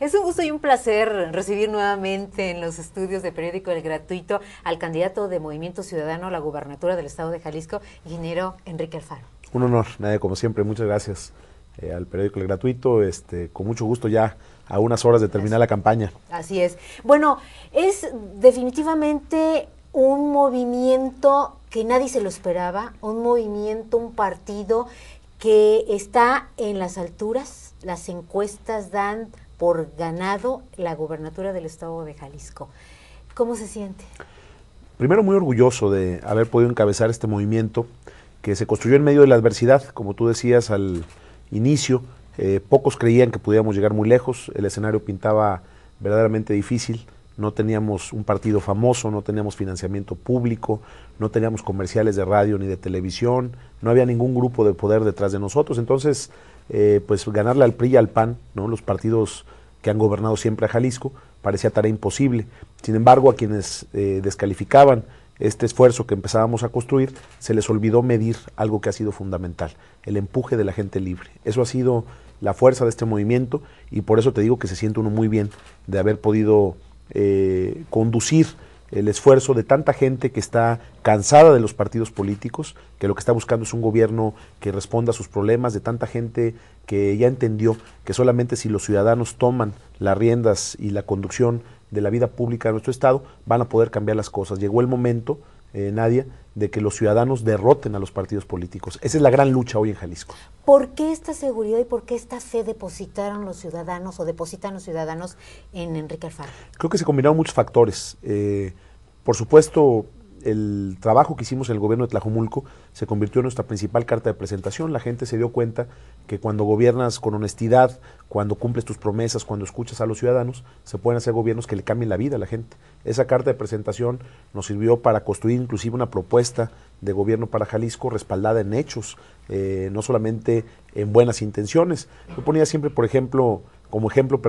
Es un gusto y un placer recibir nuevamente en los estudios de Periódico El Gratuito al candidato de Movimiento Ciudadano a la gubernatura del estado de Jalisco, ingeniero Enrique Alfaro. Un honor, Nadia, como siempre, muchas gracias al Periódico El Gratuito, con mucho gusto ya a unas horas de terminar la campaña. Así es. Bueno, es definitivamente un movimiento que nadie se lo esperaba, un movimiento, un partido que está en las alturas. Las encuestas dan por ganado la gubernatura del estado de Jalisco. ¿Cómo se siente? Primero, muy orgulloso de haber podido encabezar este movimiento que se construyó en medio de la adversidad, como tú decías al inicio. Pocos creían que pudiéramos llegar muy lejos, el escenario pintaba verdaderamente difícil, no teníamos un partido famoso, no teníamos financiamiento público, no teníamos comerciales de radio ni de televisión, no había ningún grupo de poder detrás de nosotros. Entonces, pues ganarle al PRI y al PAN, ¿no?, los partidos que han gobernado siempre a Jalisco, parecía tarea imposible. Sin embargo, a quienes descalificaban este esfuerzo que empezábamos a construir, se les olvidó medir algo que ha sido fundamental: el empuje de la gente libre. Eso ha sido la fuerza de este movimiento, y por eso te digo que se siente uno muy bien de haber podido conducir el esfuerzo de tanta gente que está cansada de los partidos políticos, que lo que está buscando es un gobierno que responda a sus problemas, de tanta gente que ya entendió que solamente si los ciudadanos toman las riendas y la conducción de la vida pública de nuestro estado, van a poder cambiar las cosas. Llegó el momento, Nadia, de que los ciudadanos derroten a los partidos políticos. Esa es la gran lucha hoy en Jalisco. ¿Por qué esta seguridad y por qué esta fe depositaron los ciudadanos o depositan los ciudadanos en Enrique Alfaro? Creo que se combinaron muchos factores. Por supuesto, el trabajo que hicimos en el gobierno de Tlajomulco se convirtió en nuestra principal carta de presentación. La gente se dio cuenta que cuando gobiernas con honestidad, cuando cumples tus promesas, cuando escuchas a los ciudadanos, se pueden hacer gobiernos que le cambien la vida a la gente. Esa carta de presentación nos sirvió para construir inclusive una propuesta de gobierno para Jalisco respaldada en hechos, no solamente en buenas intenciones. Yo ponía siempre, como ejemplo,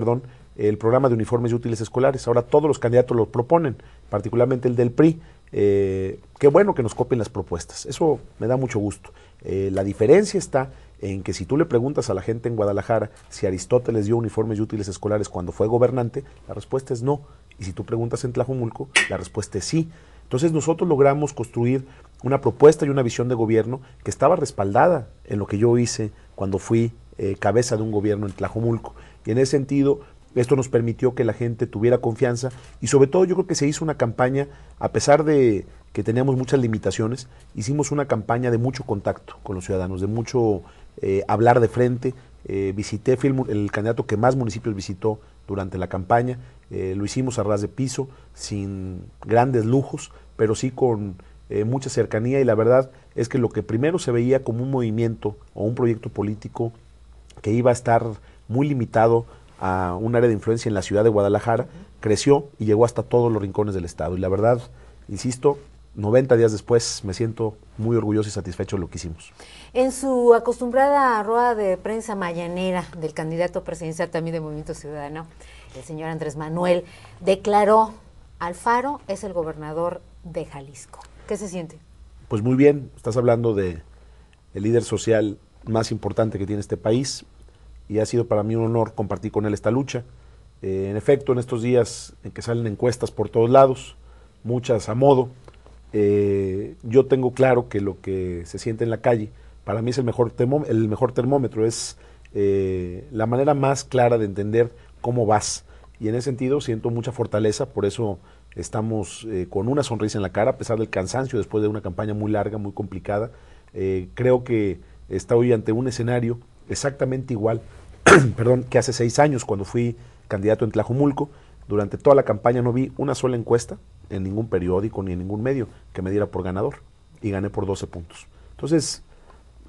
el programa de uniformes y útiles escolares. Ahora todos los candidatos lo proponen, particularmente el del PRI. Qué bueno que nos copien las propuestas, eso me da mucho gusto. La diferencia está en que si tú le preguntas a la gente en Guadalajara si Aristóteles dio uniformes y útiles escolares cuando fue gobernante, la respuesta es no. Y si tú preguntas en Tlajomulco, la respuesta es sí. Entonces nosotros logramos construir una propuesta y una visión de gobierno que estaba respaldada en lo que yo hice cuando fui cabeza de un gobierno en Tlajomulco. Y en ese sentido, esto nos permitió que la gente tuviera confianza, y sobre todo yo creo que se hizo una campaña, a pesar de que teníamos muchas limitaciones, hicimos una campaña de mucho contacto con los ciudadanos, de mucho hablar de frente. Fui el candidato que más municipios visitó durante la campaña. Lo hicimos a ras de piso, sin grandes lujos, pero sí con mucha cercanía, y la verdad es que lo que primero se veía como un movimiento o un proyecto político que iba a estar muy limitado a un área de influencia en la ciudad de Guadalajara, creció y llegó hasta todos los rincones del estado. Y la verdad, insisto, 90 días después me siento muy orgulloso y satisfecho de lo que hicimos. En su acostumbrada rueda de prensa mañanera del candidato presidencial también de Movimiento Ciudadano, el señor Andrés Manuel, declaró: Alfaro es el gobernador de Jalisco. ¿Qué se siente? Pues muy bien, estás hablando de el líder social más importante que tiene este país, y ha sido para mí un honor compartir con él esta lucha. En efecto, en estos días en que salen encuestas por todos lados, muchas a modo, yo tengo claro que lo que se siente en la calle, para mí es el mejor termómetro, es la manera más clara de entender cómo vas. Y en ese sentido siento mucha fortaleza, por eso estamos con una sonrisa en la cara, a pesar del cansancio después de una campaña muy larga, muy complicada. Creo que está hoy ante un escenario exactamente igual que hace 6 años cuando fui candidato en Tlajomulco. Durante toda la campaña no vi una sola encuesta en ningún periódico ni en ningún medio que me diera por ganador, y gané por 12 puntos. Entonces,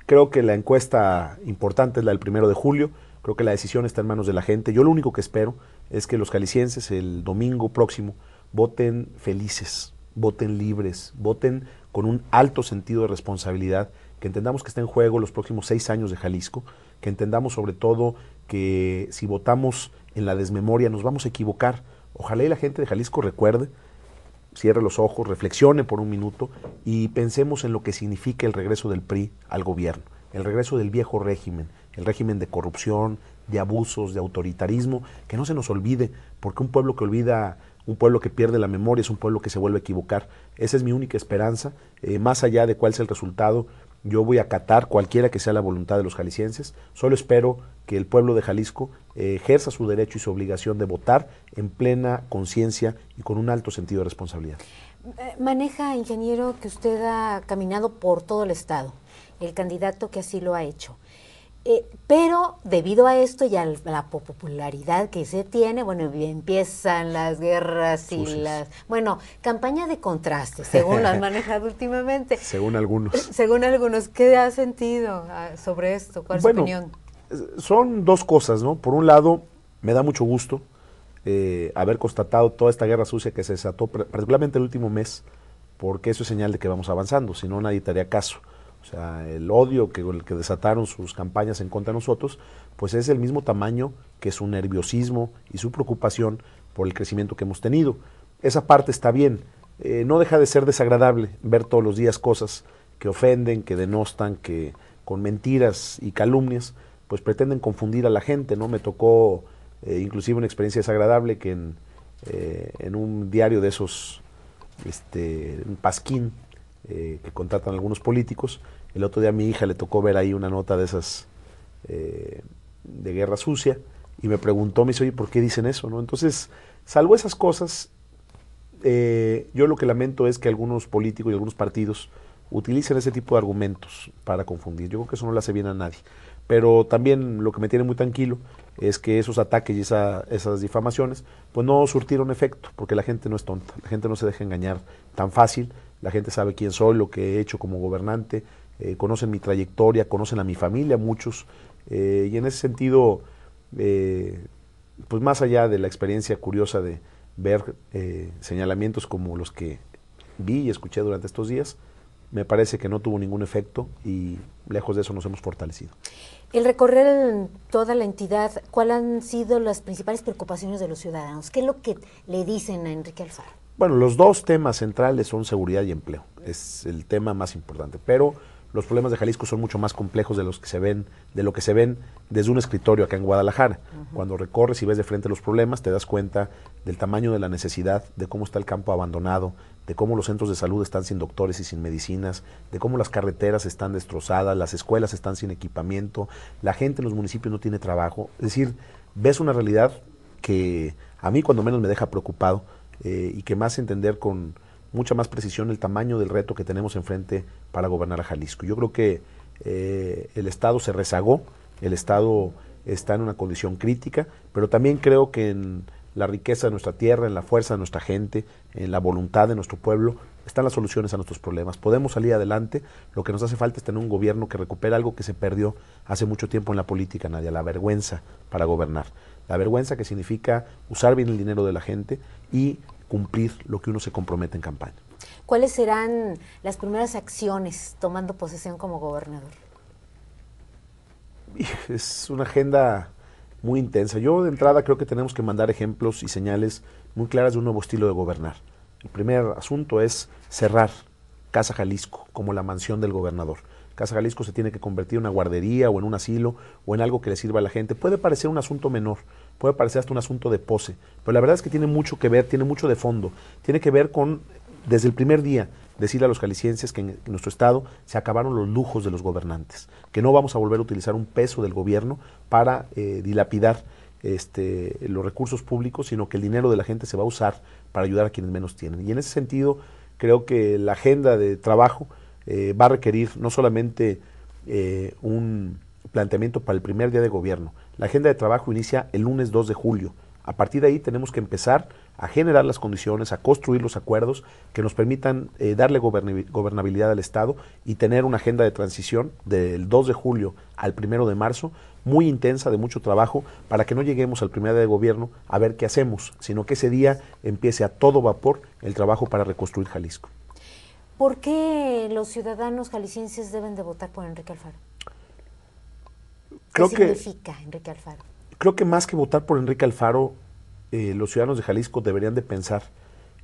creo que la encuesta importante es la del 1 de julio, creo que la decisión está en manos de la gente. Yo lo único que espero es que los jaliscienses el domingo próximo voten felices, voten libres, voten con un alto sentido de responsabilidad, que entendamos que está en juego los próximos 6 años de Jalisco, que entendamos sobre todo que si votamos en la desmemoria nos vamos a equivocar. Ojalá y la gente de Jalisco recuerde, cierre los ojos, reflexione por un minuto y pensemos en lo que significa el regreso del PRI al gobierno, el regreso del viejo régimen, el régimen de corrupción, de abusos, de autoritarismo, que no se nos olvide, porque un pueblo que olvida, un pueblo que pierde la memoria es un pueblo que se vuelve a equivocar. Esa es mi única esperanza, más allá de cuál sea el resultado. Yo voy a acatar cualquiera que sea la voluntad de los jaliscienses. Solo espero que el pueblo de Jalisco ejerza su derecho y su obligación de votar en plena conciencia y con un alto sentido de responsabilidad. Maneja, ingeniero, que usted ha caminado por todo el estado, el candidato que así lo ha hecho. Pero debido a esto y a la popularidad que se tiene, bueno, empiezan las guerras y bueno, campaña de contrastes, según lo han manejado últimamente. Según algunos. Según algunos, ¿qué ha sentido sobre esto? ¿Cuál es su opinión? Son dos cosas, ¿no? Por un lado, me da mucho gusto haber constatado toda esta guerra sucia que se desató, particularmente el último mes, porque eso es señal de que vamos avanzando, si no nadie te haría caso. O sea, el odio que desataron sus campañas en contra de nosotros, pues es el mismo tamaño que su nerviosismo y su preocupación por el crecimiento que hemos tenido. Esa parte está bien. No deja de ser desagradable ver todos los días cosas que ofenden, que denostan, que con mentiras y calumnias, pues pretenden confundir a la gente, ¿no? Me tocó inclusive una experiencia desagradable que en un diario de esos, un pasquín, que contratan algunos políticos. El otro día a mi hija le tocó ver ahí una nota de esas de guerra sucia y me preguntó, me dice, oye, ¿por qué dicen eso? ¿No? Entonces, salvo esas cosas, yo lo que lamento es que algunos políticos y algunos partidos utilicen ese tipo de argumentos para confundir. Yo creo que eso no le hace bien a nadie. Pero también lo que me tiene muy tranquilo es que esos ataques y esas difamaciones pues no surtieron efecto, porque la gente no es tonta, la gente no se deja engañar tan fácil. La gente sabe quién soy, lo que he hecho como gobernante, conocen mi trayectoria, conocen a mi familia, muchos, y en ese sentido, pues más allá de la experiencia curiosa de ver señalamientos como los que vi y escuché durante estos días, me parece que no tuvo ningún efecto y lejos de eso nos hemos fortalecido. El recorrer toda la entidad, ¿cuáles han sido las principales preocupaciones de los ciudadanos? ¿Qué es lo que le dicen a Enrique Alfaro? Bueno, los dos temas centrales son seguridad y empleo, es el tema más importante, pero los problemas de Jalisco son mucho más complejos de lo que se ven desde un escritorio acá en Guadalajara. Cuando recorres y ves de frente los problemas, te das cuenta del tamaño de la necesidad, de cómo está el campo abandonado, de cómo los centros de salud están sin doctores y sin medicinas, de cómo las carreteras están destrozadas, las escuelas están sin equipamiento, la gente en los municipios no tiene trabajo. Es decir, ves una realidad que a mí cuando menos me deja preocupado, y que me hace entender con mucha más precisión el tamaño del reto que tenemos enfrente para gobernar a Jalisco. Yo creo que el Estado se rezagó, el Estado está en una condición crítica, pero también creo que en la riqueza de nuestra tierra, en la fuerza de nuestra gente, en la voluntad de nuestro pueblo, están las soluciones a nuestros problemas. Podemos salir adelante, lo que nos hace falta es tener un gobierno que recupere algo que se perdió hace mucho tiempo en la política, Nadia, la vergüenza para gobernar. La vergüenza que significa usar bien el dinero de la gente y cumplir lo que uno se compromete en campaña. ¿Cuáles serán las primeras acciones tomando posesión como gobernador? Es una agenda muy intensa. Yo de entrada creo que tenemos que mandar ejemplos y señales muy claras de un nuevo estilo de gobernar. El primer asunto es cerrar Casa Jalisco como la mansión del gobernador. Casa Jalisco se tiene que convertir en una guardería o en un asilo o en algo que le sirva a la gente. Puede parecer un asunto menor, puede parecer hasta un asunto de pose, pero la verdad es que tiene mucho que ver, tiene mucho de fondo. Tiene que ver con, desde el primer día, decirle a los jaliscienses que en nuestro estado se acabaron los lujos de los gobernantes, que no vamos a volver a utilizar un peso del gobierno para dilapidar los recursos públicos, sino que el dinero de la gente se va a usar para ayudar a quienes menos tienen. Y en ese sentido, creo que la agenda de trabajo va a requerir no solamente un planteamiento para el primer día de gobierno. La agenda de trabajo inicia el lunes 2 de julio. A partir de ahí tenemos que empezar a generar las condiciones, a construir los acuerdos que nos permitan darle gobernabilidad al Estado y tener una agenda de transición del 2 de julio al 1 de marzo muy intensa, de mucho trabajo, para que no lleguemos al primer día de gobierno a ver qué hacemos, sino que ese día empiece a todo vapor el trabajo para reconstruir Jalisco. ¿Por qué los ciudadanos jaliscienses deben de votar por Enrique Alfaro? ¿Qué significa Enrique Alfaro? Creo que más que votar por Enrique Alfaro, los ciudadanos de Jalisco deberían de pensar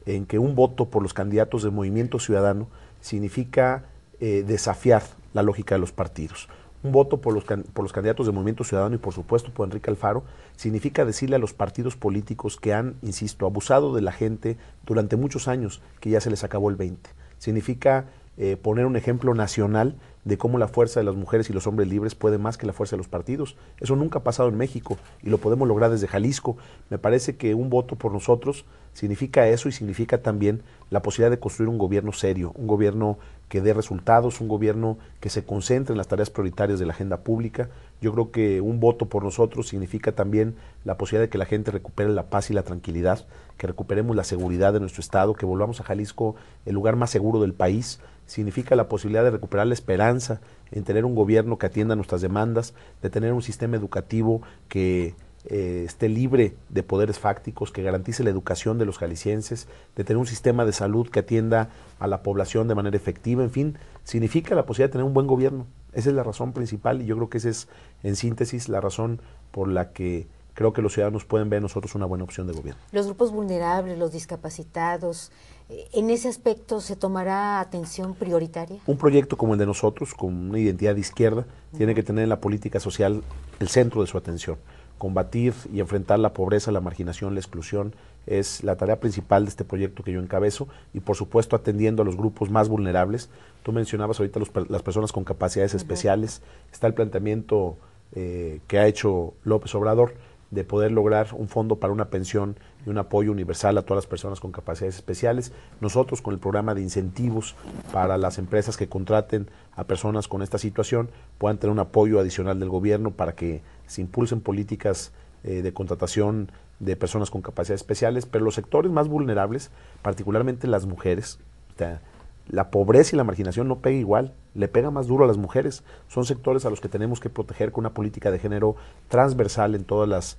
en que un voto por los candidatos del Movimiento Ciudadano significa desafiar la lógica de los partidos. Un voto por los candidatos del Movimiento Ciudadano y por supuesto por Enrique Alfaro significa decirle a los partidos políticos que han, insisto, abusado de la gente durante muchos años que ya se les acabó el 20. Significa poner un ejemplo nacional de cómo la fuerza de las mujeres y los hombres libres puede más que la fuerza de los partidos. Eso nunca ha pasado en México y lo podemos lograr desde Jalisco. Me parece que un voto por nosotros significa eso y significa también la posibilidad de construir un gobierno serio, un gobierno que dé resultados, un gobierno que se concentre en las tareas prioritarias de la agenda pública. Yo creo que un voto por nosotros significa también la posibilidad de que la gente recupere la paz y la tranquilidad, que recuperemos la seguridad de nuestro estado, que volvamos a Jalisco el lugar más seguro del país. Significa la posibilidad de recuperar la esperanza en tener un gobierno que atienda nuestras demandas, de tener un sistema educativo que esté libre de poderes fácticos, que garantice la educación de los jaliscienses, de tener un sistema de salud que atienda a la población de manera efectiva, en fin, significa la posibilidad de tener un buen gobierno. Esa es la razón principal y yo creo que esa es, en síntesis, la razón por la que creo que los ciudadanos pueden ver en nosotros una buena opción de gobierno. Los grupos vulnerables, los discapacitados, ¿en ese aspecto se tomará atención prioritaria? Un proyecto como el de nosotros, con una identidad de izquierda, tiene que tener en la política social el centro de su atención. Combatir y enfrentar la pobreza, la marginación, la exclusión es la tarea principal de este proyecto que yo encabezo y por supuesto atendiendo a los grupos más vulnerables. Tú mencionabas ahorita las personas con capacidades especiales. Está el planteamiento que ha hecho López Obrador de poder lograr un fondo para una pensión y un apoyo universal a todas las personas con capacidades especiales. Nosotros con el programa de incentivos para las empresas que contraten a personas con esta situación puedan tener un apoyo adicional del gobierno para que se impulsen políticas de contratación de personas con capacidades especiales, pero los sectores más vulnerables, particularmente las mujeres, la pobreza y la marginación no pega igual, le pega más duro a las mujeres. Son sectores a los que tenemos que proteger con una política de género transversal en todas las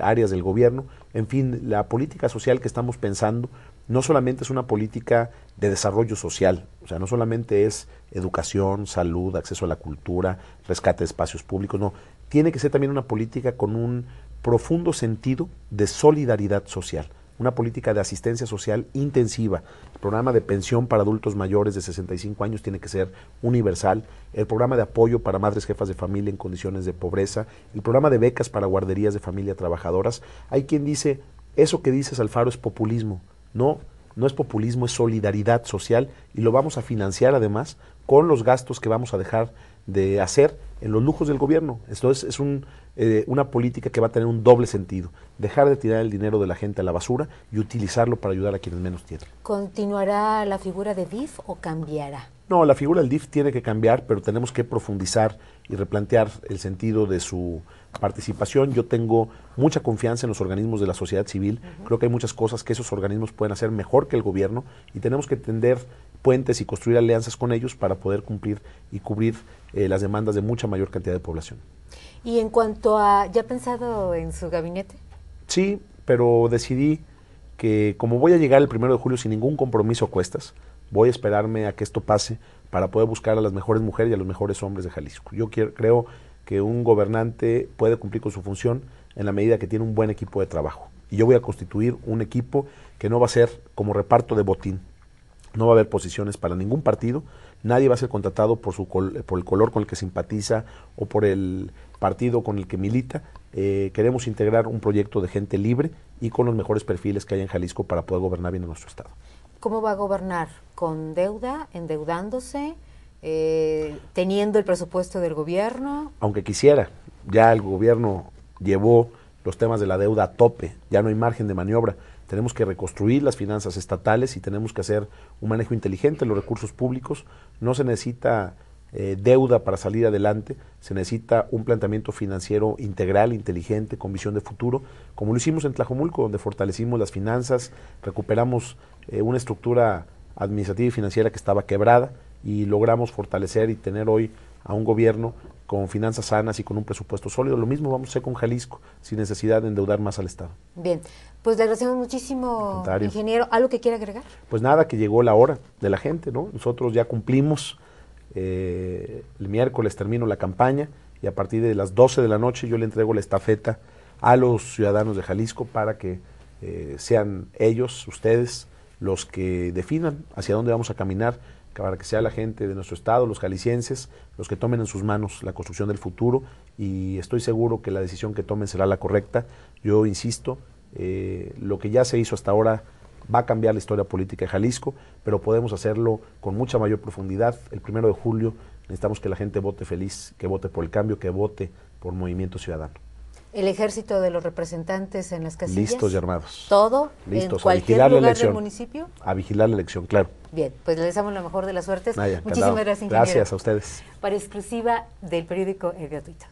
áreas del gobierno. En fin, la política social que estamos pensando no solamente es una política de desarrollo social, o sea, no solamente es educación, salud, acceso a la cultura, rescate de espacios públicos, no, tiene que ser también una política con un profundo sentido de solidaridad social. Una política de asistencia social intensiva. El programa de pensión para adultos mayores de 65 años tiene que ser universal. El programa de apoyo para madres jefas de familia en condiciones de pobreza. El programa de becas para guarderías de familia trabajadoras. Hay quien dice, eso que dices, Alfaro, es populismo. No, no es populismo, es solidaridad social y lo vamos a financiar además con los gastos que vamos a dejar de hacer en los lujos del gobierno. Entonces es una política que va a tener un doble sentido, dejar de tirar el dinero de la gente a la basura y utilizarlo para ayudar a quienes menos tienen. ¿Continuará la figura de DIF o cambiará? No, la figura del DIF tiene que cambiar, pero tenemos que profundizar y replantear el sentido de su participación. Yo tengo mucha confianza en los organismos de la sociedad civil. Creo que hay muchas cosas que esos organismos pueden hacer mejor que el gobierno y tenemos que tender puentes y construir alianzas con ellos para poder cumplir y cubrir las demandas de mucha mayor cantidad de población. Y en cuanto a, ¿ya ha pensado en su gabinete? Sí, pero decidí que como voy a llegar el 1 de julio sin ningún compromiso a cuestas, voy a esperarme a que esto pase para poder buscar a las mejores mujeres y a los mejores hombres de Jalisco. Yo creo que un gobernante puede cumplir con su función en la medida que tiene un buen equipo de trabajo. Y yo voy a constituir un equipo que no va a ser como reparto de botín. No va a haber posiciones para ningún partido, nadie va a ser contratado por el color con el que simpatiza o por el partido con el que milita. Queremos integrar un proyecto de gente libre y con los mejores perfiles que hay en Jalisco para poder gobernar bien en nuestro estado. ¿Cómo va a gobernar? ¿Con deuda? ¿Endeudándose? ¿Teniendo el presupuesto del gobierno? Aunque quisiera, ya el gobierno llevó los temas de la deuda a tope, ya no hay margen de maniobra. Tenemos que reconstruir las finanzas estatales y tenemos que hacer un manejo inteligente de los recursos públicos. No se necesita deuda para salir adelante, se necesita un planteamiento financiero integral, inteligente, con visión de futuro, como lo hicimos en Tlajomulco, donde fortalecimos las finanzas, recuperamos una estructura administrativa y financiera que estaba quebrada y logramos fortalecer y tener hoy a un gobierno con finanzas sanas y con un presupuesto sólido. Lo mismo vamos a hacer con Jalisco, sin necesidad de endeudar más al Estado. Bien, pues le agradecemos muchísimo, ingeniero. ¿Algo que quiera agregar? Pues nada, que llegó la hora de la gente, ¿no? Nosotros ya cumplimos, el miércoles termino la campaña y a partir de las 12 de la noche yo le entrego la estafeta a los ciudadanos de Jalisco para que sean ellos, ustedes, los que definan hacia dónde vamos a caminar para que sea la gente de nuestro estado, los jaliscienses, los que tomen en sus manos la construcción del futuro, y estoy seguro que la decisión que tomen será la correcta. Yo insisto, lo que ya se hizo hasta ahora va a cambiar la historia política de Jalisco, pero podemos hacerlo con mucha mayor profundidad. El 1 de julio necesitamos que la gente vote feliz, que vote por el cambio, que vote por Movimiento Ciudadano. El ejército de los representantes en las casillas. Listos y armados. ¿Todo? Listos, ¿En cualquier lugar del municipio? A vigilar la elección, claro. Bien, pues les deseamos la mejor de las suertes. Naya, Muchísimas gracias, ingeniero. Gracias a ustedes. Para exclusiva del periódico El Gratuito.